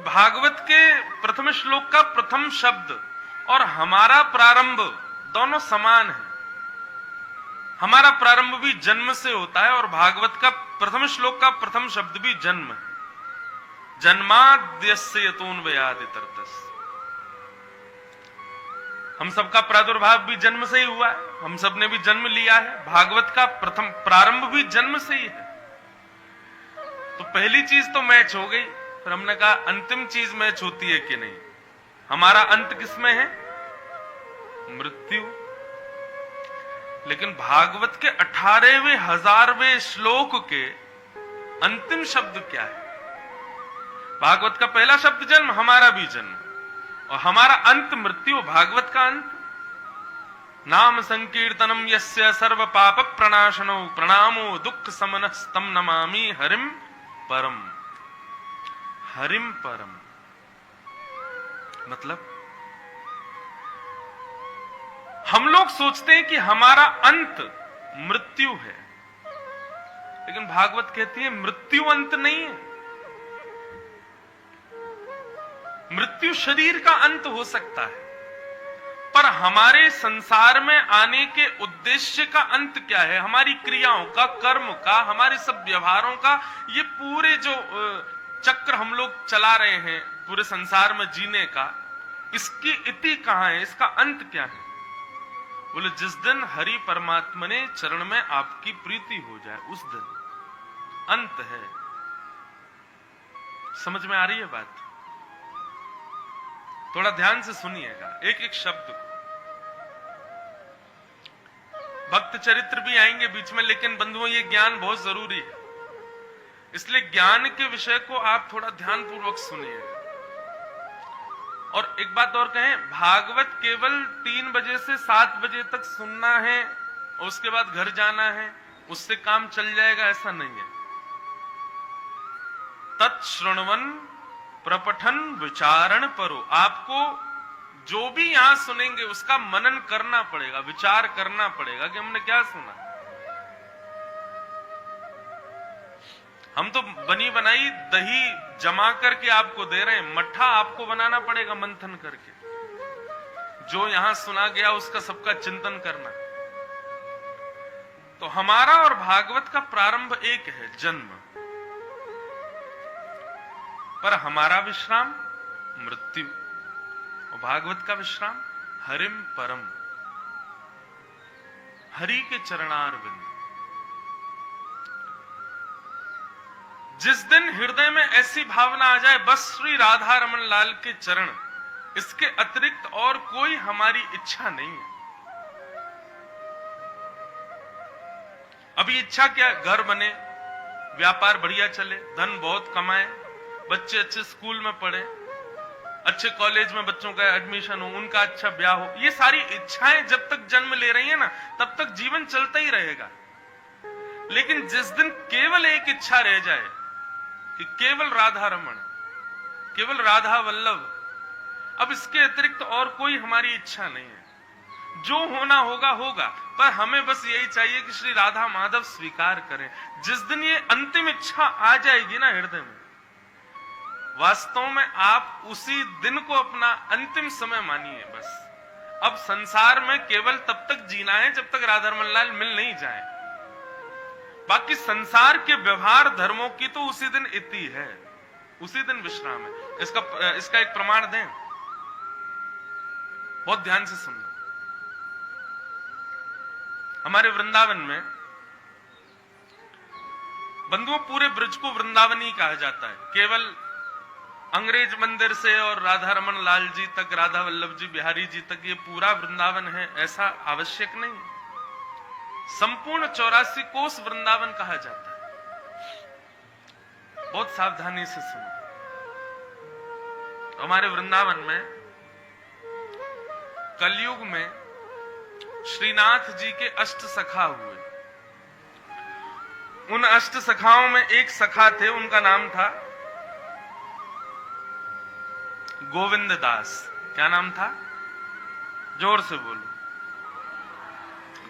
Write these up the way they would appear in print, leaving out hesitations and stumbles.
भागवत के प्रथम श्लोक का प्रथम शब्द और हमारा प्रारंभ दोनों समान है। हमारा प्रारंभ भी जन्म से होता है और भागवत का प्रथम श्लोक का प्रथम शब्द भी जन्म है। जन्माद्यस्य यतोऽन्वयादितरतस्। हम सबका प्रादुर्भाव भी जन्म से ही हुआ है, हम सब ने भी जन्म लिया है। भागवत का प्रथम प्रारंभ भी जन्म से ही है। तो पहली चीज तो मैच हो गई। फिर हमने कहा अंतिम चीज मैच होती है कि नहीं। हमारा अंत किसमें है? मृत्यु। लेकिन भागवत के 18वें 1000वें श्लोक के अंतिम शब्द क्या है? भागवत का पहला शब्द जन्म, हमारा भी जन्म, और हमारा अंत मृत्यु। भागवत का अंत नाम संकीर्तनम यस्य सर्व पाप प्रणाशनो प्रणामो दुख समनः तम नमामि हरिम परम। हरिम परम मतलब हम लोग सोचते हैं कि हमारा अंत मृत्यु है, लेकिन भागवत कहती है मृत्यु अंत नहीं है। मृत्यु शरीर का अंत हो सकता है, पर हमारे संसार में आने के उद्देश्य का अंत क्या है? हमारी क्रियाओं का, कर्म का, हमारे सब व्यवहारों का, ये पूरे जो चक्र हम लोग चला रहे हैं पूरे संसार में जीने का, इसकी इति कहां है? इसका अंत क्या है? बोले जिस दिन हरि परमात्मा ने चरण में आपकी प्रीति हो जाए उस दिन अंत है। समझ में आ रही है बात? थोड़ा ध्यान से सुनिएगा एक एक शब्द को। भक्त चरित्र भी आएंगे बीच में, लेकिन बंधुओं ये ज्ञान बहुत जरूरी है, इसलिए ज्ञान के विषय को आप थोड़ा ध्यान पूर्वक सुनिएगा। और एक बात और कहें, भागवत केवल 3 बजे से 7 बजे तक सुनना है और उसके बाद घर जाना है, उससे काम चल जाएगा, ऐसा नहीं है। तत्श्रृण्वन प्रपठन विचारण परो। आपको जो भी यहां सुनेंगे उसका मनन करना पड़ेगा, विचार करना पड़ेगा कि हमने क्या सुना। हम तो बनी बनाई दही जमा करके आपको दे रहे हैं, मट्ठा आपको बनाना पड़ेगा मंथन करके। जो यहां सुना गया उसका सबका चिंतन करना। तो हमारा और भागवत का प्रारंभ एक है, जन्म, पर हमारा विश्राम मृत्यु और भागवत का विश्राम हरिम परम, हरि के चरणारविंद। जिस दिन हृदय में ऐसी भावना आ जाए बस श्री राधा रमन लाल के चरण, इसके अतिरिक्त और कोई हमारी इच्छा नहीं है। अभी इच्छा क्या? घर बने, व्यापार बढ़िया चले, धन बहुत कमाए, बच्चे अच्छे स्कूल में पढ़े, अच्छे कॉलेज में बच्चों का एडमिशन हो, उनका अच्छा ब्याह हो। ये सारी इच्छाएं जब तक जन्म ले रही है ना, तब तक जीवन चलता ही रहेगा। लेकिन जिस दिन केवल एक इच्छा रह जाए कि केवल राधा रमण, केवल राधा वल्लभ, अब इसके अतिरिक्त और कोई हमारी इच्छा नहीं है। जो होना होगा होगा, पर हमें बस यही चाहिए कि श्री राधा माधव स्वीकार करें। जिस दिन ये अंतिम इच्छा आ जाएगी ना हृदय में, वास्तव में आप उसी दिन को अपना अंतिम समय मानिए। बस अब संसार में केवल तब तक जीना है जब तक राधा रमन लाल मिल नहीं जाए। बाकी संसार के व्यवहार धर्मों की तो उसी दिन इति है, उसी दिन विश्राम है। इसका एक प्रमाण दें, बहुत ध्यान से सुनना। हमारे वृंदावन में बंधुओं पूरे ब्रज को वृंदावन ही कहा जाता है। केवल अंग्रेज मंदिर से और राधा रमन लाल जी तक, राधा वल्लभ जी बिहारी जी तक ये पूरा वृंदावन है, ऐसा आवश्यक नहीं है। संपूर्ण 84 कोस वृंदावन कहा जाता है। बहुत सावधानी से सुनो। हमारे वृंदावन में कलयुग में श्रीनाथ जी के अष्ट सखा हुए। उन अष्ट सखाओं में एक सखा थे, उनका नाम था गोविंद दास। क्या नाम था? जोर से बोलो।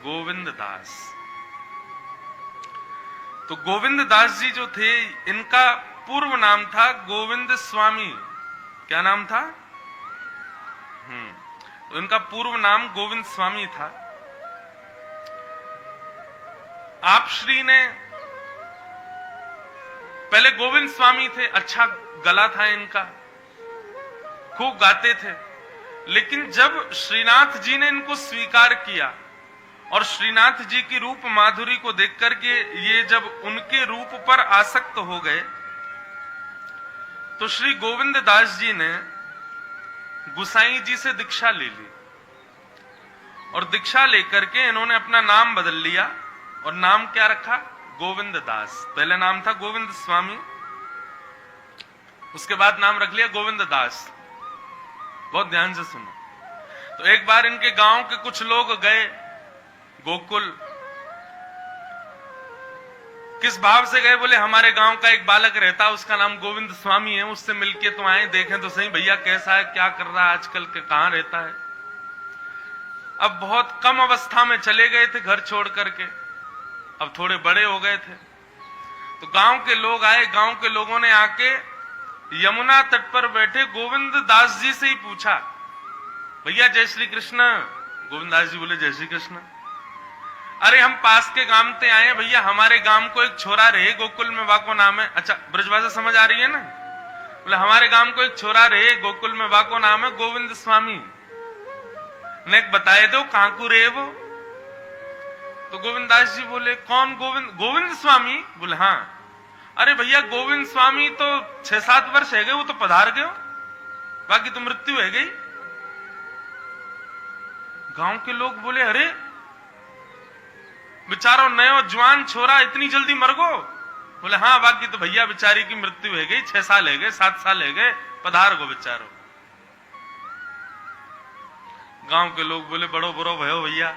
गोविंद दास। तो गोविंद दास जी जो थे, इनका पूर्व नाम था गोविंद स्वामी। क्या नाम था? तो इनका पूर्व नाम गोविंद स्वामी था। आप श्री ने पहले गोविंद स्वामी थे, अच्छा गला था इनका, खूब गाते थे। लेकिन जब श्रीनाथ जी ने इनको स्वीकार किया और श्रीनाथ जी की रूप माधुरी को देख करके ये जब उनके रूप पर आसक्त हो गए, तो श्री गोविंद दास जी ने गुसाई जी से दीक्षा ले ली और दीक्षा लेकर के इन्होंने अपना नाम बदल लिया और नाम क्या रखा? गोविंद दास। पहले नाम था गोविंद स्वामी, उसके बाद नाम रख लिया गोविंद दास। बहुत ध्यान से सुनो। तो एक बार इनके गांव के कुछ लोग गए गोकुल। किस भाव से गए? बोले हमारे गांव का एक बालक रहता, उसका नाम गोविंद स्वामी है, उससे मिलके तो आए, देखें तो सही भैया कैसा है, क्या कर रहा है आजकल के, कहां रहता है। अब बहुत कम अवस्था में चले गए थे घर छोड़ करके, अब थोड़े बड़े हो गए थे। तो गांव के लोग आए, गांव के लोगों ने आके यमुना तट पर बैठे गोविंद दास जी से ही पूछा, भैया जय श्री कृष्ण। गोविंद दास जी बोले जय श्री कृष्ण। अरे हम पास के गांव से आए हैं भैया, हमारे गांव को एक छोरा रहे गोकुल में, वाको नाम है। अच्छा ब्रजभाषा समझ आ रही है ना? बोले हमारे गांव को एक छोरा रहे गोकुल में, वाको नाम है गोविंद स्वामी, ने बताए दो कहां को रहे वो। तो गोविंद दास जी बोले कौन गोविंद? गोविंद स्वामी? बोले हाँ। अरे भैया गोविंद स्वामी तो 6-7 वर्ष है गए, वो तो पधार गए, बाकी तो मृत्यु है गई। गांव के लोग बोले अरे बेचारो नयो जवान छोरा इतनी जल्दी मर गो? बोले हाँ, बाकी तो भैया बेचारी की मृत्यु है गई, 6 साल है गए, 7 साल है गए, पधार गो बेचारो। गांव के लोग बोले बड़ो बुरो भयो भैया,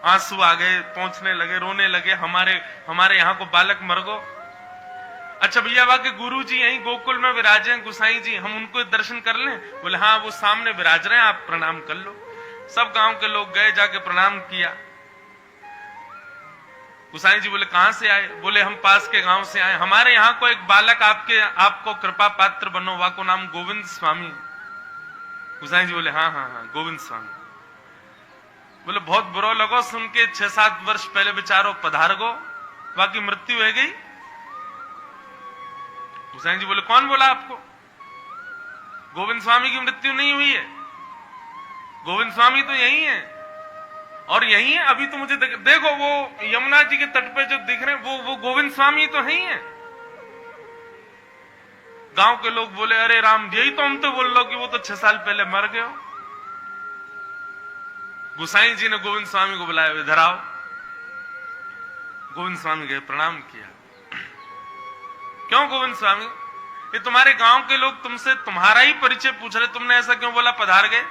आंसू आ गए, पहुंचने लगे, रोने लगे, हमारे यहाँ को बालक मर गो। अच्छा भैया वहां के गुरु जी यहीं गोकुल में विराजे हैं, गुसाई जी, हम उनको दर्शन कर लें? बोले हाँ वो सामने विराज रहे हैं, आप प्रणाम कर लो। सब गांव के लोग गए, जाके प्रणाम किया। गुसाई जी बोले कहां से आए? बोले हम पास के गांव से आए, हमारे यहाँ को एक बालक आपको कृपा पात्र बनो, वाको नाम गोविंद स्वामी। गुसाई जी बोले हाँ हाँ हाँ गोविंद स्वामी। बोले बहुत बुरा लगो सुन के, 6-7 वर्ष पहले बेचारो पधार गो, बाकी मृत्यु है गई। गुसाई जी बोले कौन बोला आपको? गोविंद स्वामी की मृत्यु नहीं हुई है, गोविंद स्वामी तो यही है और यही है। अभी तो मुझे देखो वो यमुना जी के तट पे जो दिख रहे हैं वो गोविंद स्वामी तो है ही है। गांव के लोग बोले अरे राम, यही तो हम तो बोल लो कि वो तो 6 साल पहले मर गए हो। गुसाई जी ने गोविंद स्वामी को बुलाया, इधर आओ। गोविंद स्वामी गए, प्रणाम किया। क्यों गोविंद स्वामी, ये तुम्हारे गांव के लोग तुमसे तुम्हारा ही परिचय पूछ रहे, तुमने ऐसा क्यों बोला पधार गए?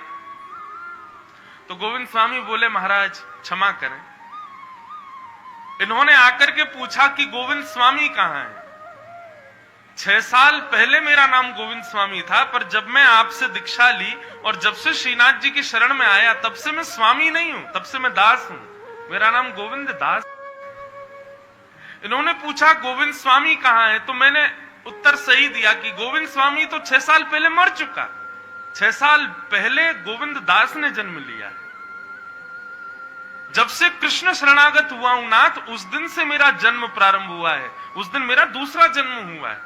तो गोविंद स्वामी बोले महाराज क्षमा करें, इन्होंने आकर के पूछा कि गोविंद स्वामी कहां है। 6 साल पहले मेरा नाम गोविंद स्वामी था, पर जब मैं आपसे दीक्षा ली और जब से श्रीनाथ जी की शरण में आया तब से मैं स्वामी नहीं हूं, तब से मैं दास हूं, मेरा नाम गोविंद दास। इन्होंने पूछा गोविंद स्वामी कहां है, तो मैंने उत्तर सही दिया कि गोविंद स्वामी तो 6 साल पहले मर चुका, 6 साल पहले गोविंद दास ने जन्म लिया है। जब से कृष्ण शरणागत हुआ हूं नाथ, उस दिन से मेरा जन्म प्रारंभ हुआ है, उस दिन मेरा दूसरा जन्म हुआ है।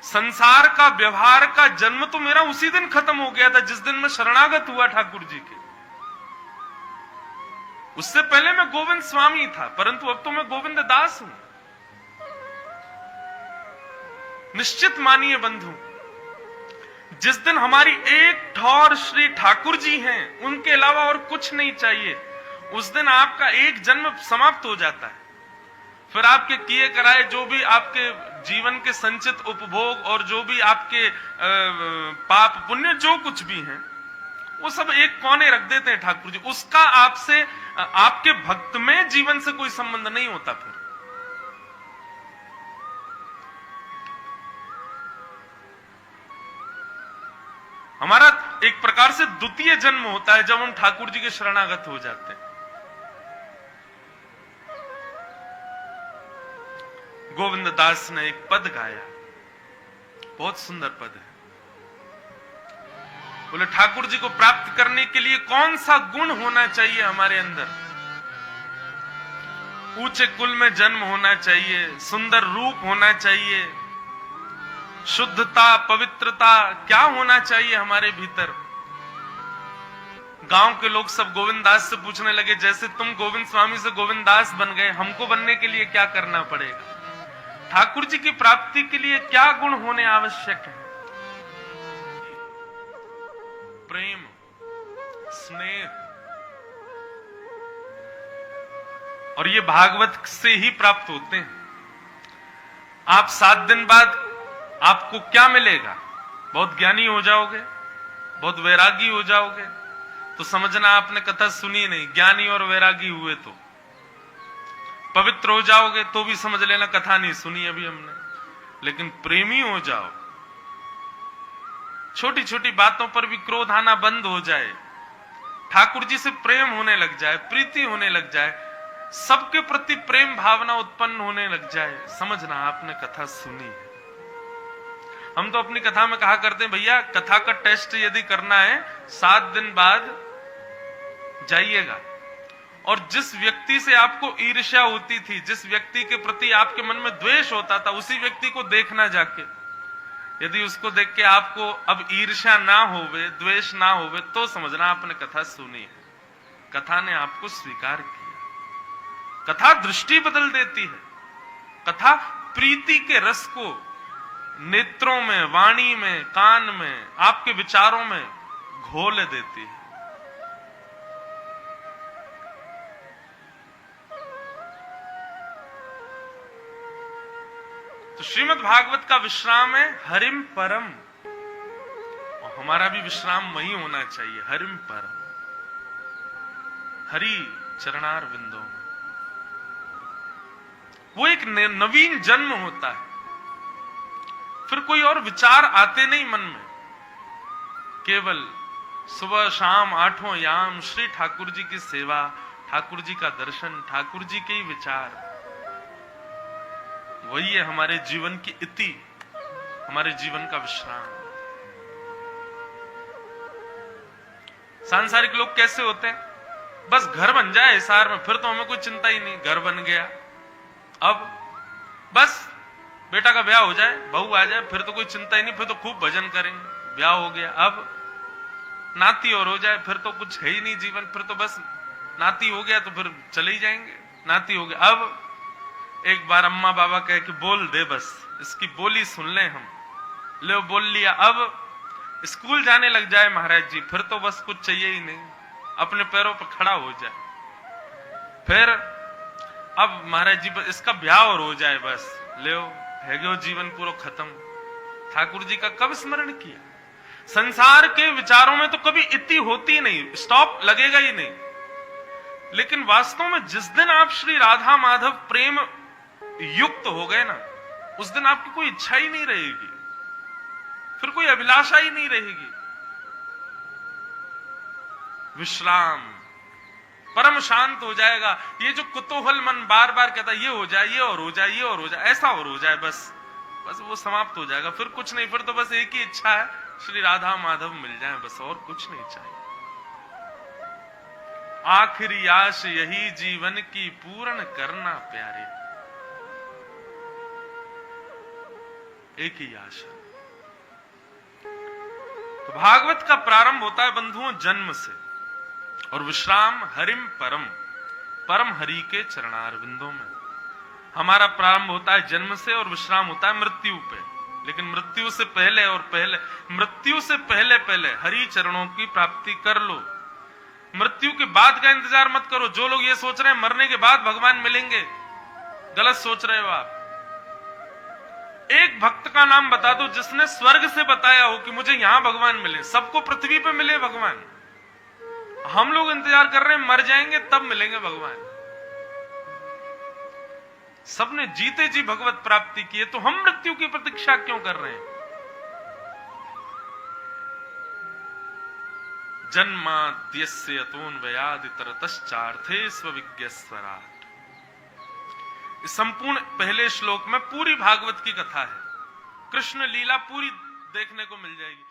संसार का व्यवहार का जन्म तो मेरा उसी दिन खत्म हो गया था जिस दिन मैं शरणागत हुआ ठाकुर जी के। उससे पहले मैं गोविंद स्वामी था, परंतु अब तो मैं गोविंद दास हूं। निश्चित मानिए बंधु, जिस दिन हमारी एक ठौर श्री ठाकुर जी हैं, उनके अलावा और कुछ नहीं चाहिए, उस दिन आपका एक जन्म समाप्त हो जाता है। फिर आपके किए कराए जो भी आपके जीवन के संचित उपभोग और जो भी आपके पाप पुण्य जो कुछ भी हैं, वो सब एक कोने रख देते हैं ठाकुर जी। उसका आपसे, आपके भक्त में जीवन से कोई संबंध नहीं होता। फिर हमारा एक प्रकार से द्वितीय जन्म होता है जब हम ठाकुर जी के शरणागत हो जाते हैं। गोविंद दास ने एक पद गाया, बहुत सुंदर पद है। बोले ठाकुर जी को प्राप्त करने के लिए कौन सा गुण होना चाहिए हमारे अंदर? ऊंचे कुल में जन्म होना चाहिए, सुंदर रूप होना चाहिए, शुद्धता, पवित्रता, क्या होना चाहिए हमारे भीतर? गांव के लोग सब गोविंद दास से पूछने लगे, जैसे तुम गोविंद स्वामी से गोविंद दास बन गए, हमको बनने के लिए क्या करना पड़ेगा? ठाकुर जी की प्राप्ति के लिए क्या गुण होने आवश्यक है? प्रेम, स्नेह, और ये भागवत से ही प्राप्त होते हैं। आप 7 दिन बाद आपको क्या मिलेगा? बहुत ज्ञानी हो जाओगे, बहुत वैरागी हो जाओगे, तो समझना आपने कथा सुनी नहीं। ज्ञानी और वैरागी हुए तो पवित्र हो जाओगे तो भी समझ लेना कथा नहीं सुनी अभी हमने। लेकिन प्रेमी हो जाओ, छोटी छोटी बातों पर भी क्रोध आना बंद हो जाए, ठाकुर जी से प्रेम होने लग जाए, प्रीति होने लग जाए, सबके प्रति प्रेम भावना उत्पन्न होने लग जाए, समझना आपने कथा सुनी है। हम तो अपनी कथा में कहा करते हैं, भैया कथा का टेस्ट यदि करना है 7 दिन बाद जाइएगा, और जिस व्यक्ति से आपको ईर्ष्या होती थी, जिस व्यक्ति के प्रति आपके मन में द्वेष होता था, उसी व्यक्ति को देखना जाके। यदि उसको देख के आपको अब ईर्ष्या ना होवे, द्वेष ना होवे, तो समझना आपने कथा सुनी है, कथा ने आपको स्वीकार किया। कथा दृष्टि बदल देती है, कथा प्रीति के रस को नेत्रों में, वाणी में, कान में, आपके विचारों में घोल देती है। तो श्रीमद् भागवत का विश्राम है हरिम परम, और हमारा भी विश्राम वही होना चाहिए, हरिम परम, हरि चरणार विंदों में। वो एक नवीन जन्म होता है, फिर कोई और विचार आते नहीं मन में, केवल सुबह शाम 8 याम श्री ठाकुर जी की सेवा, ठाकुर जी का दर्शन, ठाकुर जी के ही विचार, वही है हमारे जीवन की इति, हमारे जीवन का विश्राम। सांसारिक लोग कैसे होते हैं? बस घर बन जाए हिसार में, फिर तो हमें कोई चिंता ही नहीं, घर बन गया, अब बस बेटा का ब्याह हो जाए, बहू आ जाए, फिर तो कोई चिंता ही नहीं, फिर तो खूब भजन करेंगे, ब्याह हो गया, अब नाती और हो जाए, फिर तो कुछ है ही नहीं जीवन, फिर तो बस नाती हो गया तो फिर चले ही जाएंगे, नाती हो गया, अब एक बार अम्मा बाबा कहे कि बोल दे, बस इसकी बोली सुन ले हम, ले बोल लिया, अब स्कूल जाने लग जाए महाराज जी, फिर तो बस कुछ चाहिए ही नहीं, अपने पैरों पर खड़ा हो जाए, फिर अब महाराज जी बस इसका ब्याह और हो जाए, बस ले है गयो जीवन पूरा खत्म। ठाकुर जी का कब स्मरण किया? संसार के विचारों में तो कभी इति होती नहीं, स्टॉप लगेगा ही नहीं। लेकिन वास्तव में जिस दिन आप श्री राधा माधव प्रेम युक्त हो गए ना, उस दिन आपकी कोई इच्छा ही नहीं रहेगी, फिर कोई अभिलाषा ही नहीं रहेगी। विश्राम, परम शांत हो जाएगा। ये जो कुतूहल मन बार बार कहता ये हो जाए, ये और हो जाए, ये और हो जाए, ऐसा और हो जाए, बस बस वो समाप्त हो जाएगा, फिर कुछ नहीं, फिर तो बस एक ही इच्छा है, श्री राधा माधव मिल जाए, बस और कुछ नहीं चाहिए। आखिरी आश यही जीवन की पूर्ण करना प्यारे, एक ही आशा। तो भागवत का प्रारंभ होता है बंधुओं जन्म से, और विश्राम हरिम परम, परम हरि के चरणारविंदों में। हमारा प्रारंभ होता है जन्म से और विश्राम होता है मृत्यु पे, लेकिन मृत्यु से पहले और पहले, मृत्यु से पहले पहले हरि चरणों की प्राप्ति कर लो। मृत्यु के बाद का इंतजार मत करो। जो लोग ये सोच रहे हैं मरने के बाद भगवान मिलेंगे, गलत सोच रहे हो आप। एक भक्त का नाम बता दो जिसने स्वर्ग से बताया हो कि मुझे यहां भगवान मिले। सबको पृथ्वी पे मिले भगवान, हम लोग इंतजार कर रहे हैं मर जाएंगे तब मिलेंगे भगवान। सबने जीते जी भगवत प्राप्ति की है, तो हम मृत्यु की प्रतीक्षा क्यों कर रहे हैं? जन्माद्यस्य अतोऽन्वयादितरतश्चार्थे स्वविज्ञस्वराट्। इस संपूर्ण पहले श्लोक में पूरी भागवत की कथा है, कृष्ण लीला पूरी देखने को मिल जाएगी।